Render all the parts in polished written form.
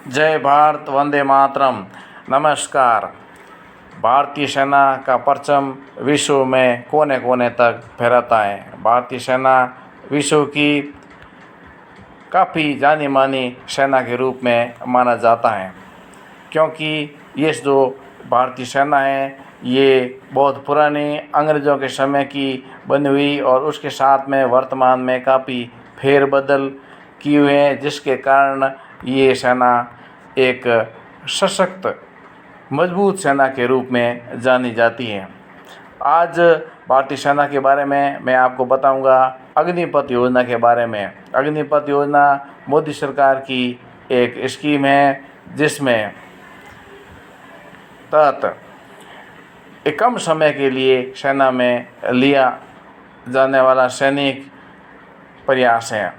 जय भारत, वंदे मातरम। नमस्कार। भारतीय सेना का परचम विश्व में कोने कोने तक फहराता है। भारतीय सेना विश्व की काफ़ी जानी मानी सेना के रूप में माना जाता है, क्योंकि ये जो भारतीय सेना है ये बहुत पुरानी अंग्रेज़ों के समय की बनी हुई और उसके साथ में वर्तमान में काफ़ी फेरबदल किए हुए हैं, जिसके कारण ये सेना एक सशक्त मजबूत सेना के रूप में जानी जाती है। आज भारतीय सेना के बारे में मैं आपको बताऊंगा अग्निपथ योजना के बारे में। अग्निपथ योजना मोदी सरकार की एक स्कीम है, जिसमें तहत एक कम समय के लिए सेना में लिया जाने वाला सैनिक प्रयास है।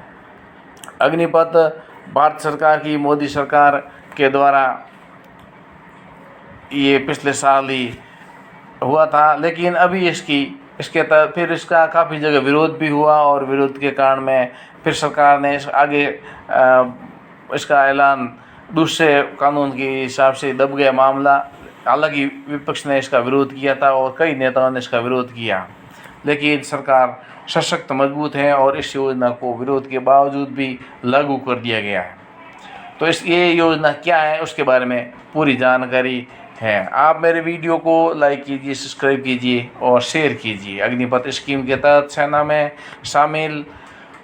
अग्निपथ भारत सरकार की, मोदी सरकार के द्वारा ये पिछले साल ही हुआ था, लेकिन अभी इसके तहत फिर इसका काफ़ी जगह विरोध भी हुआ और विरोध के कारण में फिर सरकार ने आगे इसका ऐलान दूसरे कानून के हिसाब से दब गया मामला। हालांकि विपक्ष ने इसका विरोध किया था और कई नेताओं ने इसका विरोध किया, लेकिन सरकार सशक्त मजबूत है और इस योजना को विरोध के बावजूद भी लागू कर दिया गया है। तो ये योजना क्या है उसके बारे में पूरी जानकारी है। आप मेरे वीडियो को लाइक कीजिए, सब्सक्राइब कीजिए और शेयर कीजिए। अग्निपथ स्कीम के तहत सेना में शामिल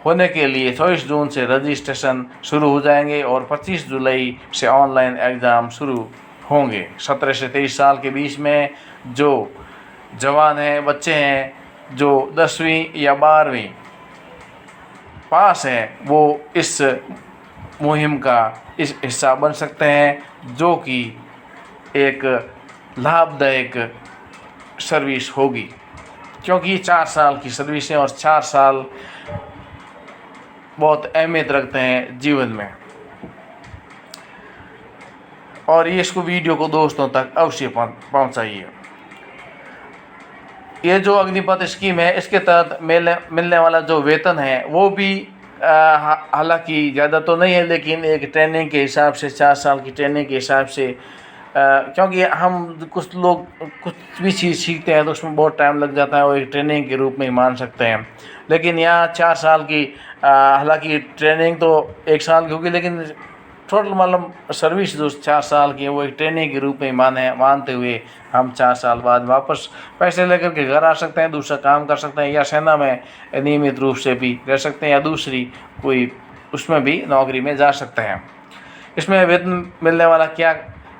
होने के लिए 24 जून से रजिस्ट्रेशन शुरू हो जाएंगे और 25 जुलाई से ऑनलाइन एग्ज़ाम शुरू होंगे। 17 से 23 साल के बीच में जो जवान हैं, बच्चे हैं, जो 10वीं या 12वीं पास हैं, वो इस मुहिम का इस हिस्सा बन सकते हैं, जो कि एक लाभदायक सर्विस होगी, क्योंकि 4 साल की सर्विस है और 4 साल बहुत अहमियत रखते हैं जीवन में। और ये इसको वीडियो को दोस्तों तक अवश्य पहुंचाइए। ये जो अग्निपथ स्कीम है, इसके तहत मिलने वाला जो वेतन है वो भी हालांकि ज़्यादा तो नहीं है, लेकिन एक ट्रेनिंग के हिसाब से, 4 साल की ट्रेनिंग के हिसाब से, क्योंकि हम कुछ लोग कुछ भी चीज़ सीखते हैं तो उसमें बहुत टाइम लग जाता है और एक ट्रेनिंग के रूप में ही मान सकते हैं। लेकिन यहाँ 4 साल की हालांकि ट्रेनिंग तो 1 साल की होगी, लेकिन टोटल मतलब सर्विस जो 4 साल की है वो एक ट्रेनिंग के रूप में मानते हुए हम 4 साल बाद वापस पैसे लेकर के घर आ सकते हैं, दूसरा काम कर सकते हैं, या सेना में नियमित रूप से भी रह सकते हैं, या दूसरी कोई उसमें भी नौकरी में जा सकते हैं। इसमें वेतन मिलने वाला क्या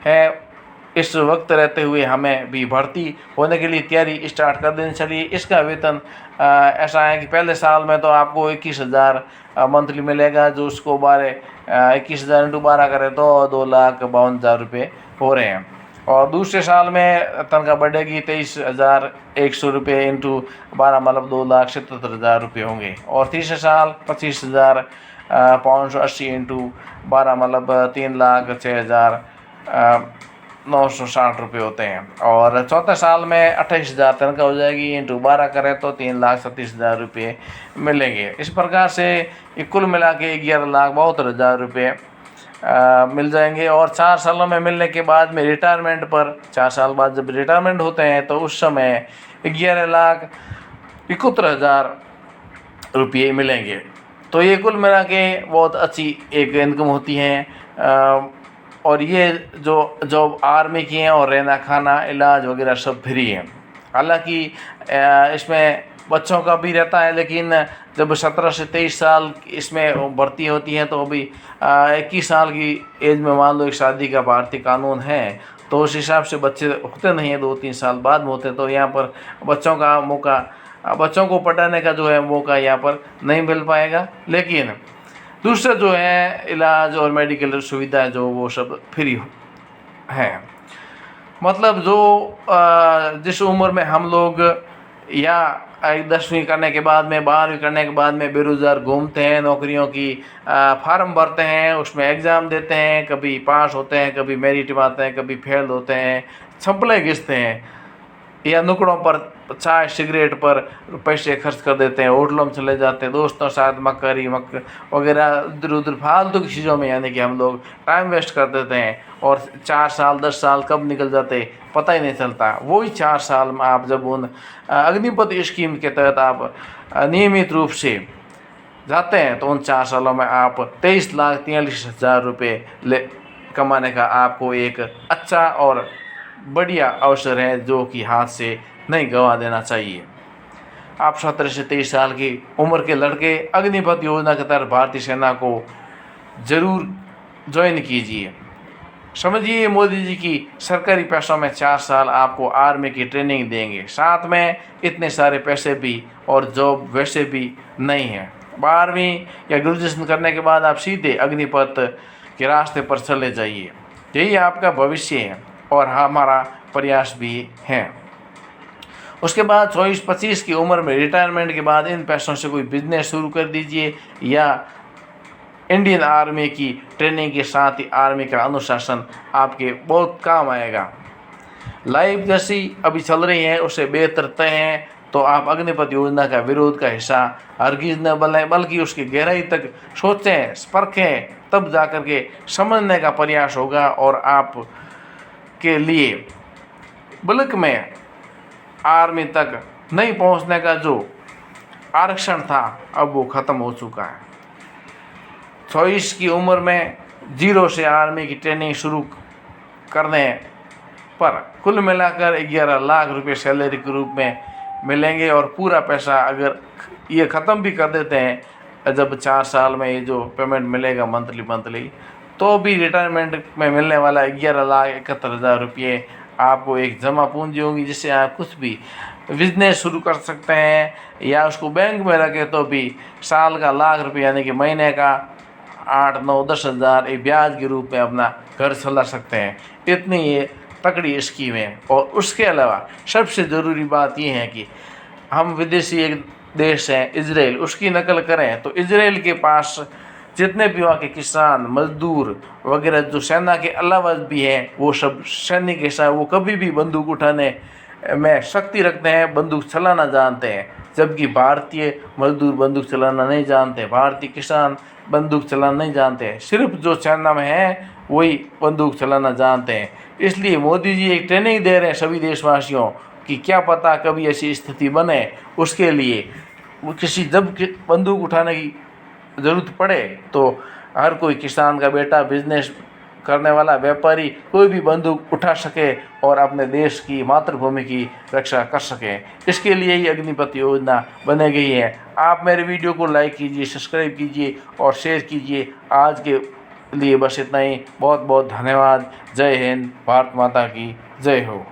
है, इस वक्त रहते हुए हमें भी भर्ती होने के लिए तैयारी स्टार्ट कर देनी चाहिए। इसका वेतन ऐसा है कि पहले साल में तो आपको 21,000 मंथली मिलेगा, जो उसको 21,000 इंटू 12 करें तो 2,52,000 रुपये हो रहे हैं। और दूसरे साल में तनख्वाह बढ़ेगी, 23,100 रुपये इंटू 12 मतलब 2,77,000 रुपये होंगे। और तीसरे साल 25,580 इंटू 12 मतलब 3,06,960 रुपये होते हैं। और चौथे साल में 28,000 तनख्वाह हो जाएगी, इंटू 12 करें तो 3,37,000 रुपये मिलेंगे। इस प्रकार से कुल मिला के 11,72,000 रुपये मिल जाएंगे। और 4 सालों में मिलने के बाद में रिटायरमेंट पर, 4 साल बाद जब रिटायरमेंट होते हैं तो उस समय 11,71,000 रुपये मिलेंगे। तो ये कुल मिला के बहुत अच्छी एक इनकम होती है। और ये जो जॉब आर्मी की हैं और रहना खाना इलाज वगैरह सब फ्री है। हालांकि इसमें बच्चों का भी रहता है, लेकिन जब 17 से 23 साल इसमें भर्ती होती है तो अभी 21 साल की एज में मान लो एक शादी का भारतीय कानून है, तो उस हिसाब से बच्चे होते नहीं हैं, 2-3 साल बाद में होते हैं। तो यहाँ पर बच्चों को पढ़ाने का जो है मौका यहाँ पर नहीं मिल पाएगा। लेकिन दूसरे जो है इलाज और मेडिकल सुविधाएं जो वो सब फ्री हैं। मतलब जो जिस उम्र में हम लोग या 10वीं करने के बाद में, 12वीं करने के बाद में बेरोज़गार घूमते हैं, नौकरियों की फार्म भरते हैं, उसमें एग्ज़ाम देते हैं, कभी पास होते हैं, कभी मेरिट में आते हैं, कभी फेल होते हैं, छपले घिसते हैं, या नुकड़ों पर चाय सिगरेट पर पैसे खर्च कर देते हैं, होटलों में चले जाते हैं, दोस्तों के साथ मक्करी वगैरह इधर उधर फालतू की चीज़ों में, यानी कि हम लोग टाइम वेस्ट कर देते हैं और 4 साल 10 साल कब निकल जाते पता ही नहीं चलता। वही 4 साल में आप जब उन अग्निपथ स्कीम के तहत आप नियमित रूप से जाते हैं तो उन 4 सालों में आप 23,43,000 रुपये कमाने का आपको एक अच्छा और बढ़िया अवसर है, जो कि हाथ से नहीं गंवा देना चाहिए। आप 17 से 23 साल की उम्र के लड़के अग्निपथ योजना के तहत भारतीय सेना को ज़रूर ज्वाइन कीजिए। समझिए, मोदी जी की सरकारी पैसों में 4 साल आपको आर्मी की ट्रेनिंग देंगे, साथ में इतने सारे पैसे भी और जॉब वैसे भी नहीं है। 12वीं या ग्रेजुएशन करने के बाद आप सीधे अग्निपथ के रास्ते पर चले जाइए, यही आपका भविष्य है और हमारा प्रयास भी है। उसके बाद 24-25 की उम्र में रिटायरमेंट के बाद इन पैसों से कोई बिजनेस शुरू कर दीजिए या इंडियन आर्मी की ट्रेनिंग के साथ ही आर्मी का अनुशासन आपके बहुत काम आएगा। लाइफ जैसी अभी चल रही है उससे बेहतर तय है, तो आप अग्निपथ योजना का विरोध का हिस्सा हरगिज़ न बनें, बल्कि उसकी गहराई तक सोचें, परखें, तब जाकर के समझने का प्रयास होगा और आप के लिए बल्क में आर्मी तक नहीं पहुंचने का जो आरक्षण था अब वो ख़त्म हो चुका है। 24 की उम्र में 0 से आर्मी की ट्रेनिंग शुरू करने पर कुल मिलाकर 11 लाख रुपए सैलरी के रूप में मिलेंगे और पूरा पैसा अगर ये ख़त्म भी कर देते हैं जब 4 साल में ये जो पेमेंट मिलेगा मंथली, तो भी रिटायरमेंट में मिलने वाला 11,71,000 रुपये आपको एक जमा पूंजी होगी, जिससे आप कुछ भी बिजनेस शुरू कर सकते हैं या उसको बैंक में रखें तो भी साल का लाख रुपये यानी कि महीने का 8-9-10 हज़ार एक ब्याज के रूप में अपना घर चला सकते हैं। इतनी ये तकड़ी स्कीम है। और उसके अलावा सबसे ज़रूरी बात ये है कि हम विदेशी एक देश है इजराइल, उसकी नकल करें तो इजराइल के पास जितने भी वहाँ के किसान मजदूर वगैरह जो सेना के अलावा भी हैं, वो सब सैनिक के साथ वो कभी भी बंदूक उठाने में शक्ति रखते हैं, बंदूक चलाना जानते हैं, जबकि भारतीय मजदूर बंदूक चलाना नहीं जानते, भारतीय किसान बंदूक चलाना नहीं जानते, सिर्फ जो सेना में हैं वही बंदूक चलाना जानते हैं। इसलिए मोदी जी एक ट्रेनिंग दे रहे हैं सभी देशवासियों कि क्या पता कभी ऐसी स्थिति बने, उसके लिए वो किसी जब बंदूक उठाने की ज़रूरत पड़े तो हर कोई किसान का बेटा, बिजनेस करने वाला व्यापारी कोई भी बंदूक उठा सके और अपने देश की मातृभूमि की रक्षा कर सके। इसके लिए ही अग्निपथ योजना बनाई गई है। आप मेरे वीडियो को लाइक कीजिए, सब्सक्राइब कीजिए और शेयर कीजिए। आज के लिए बस इतना ही। बहुत बहुत धन्यवाद। जय हिंद, भारत माता की जय हो।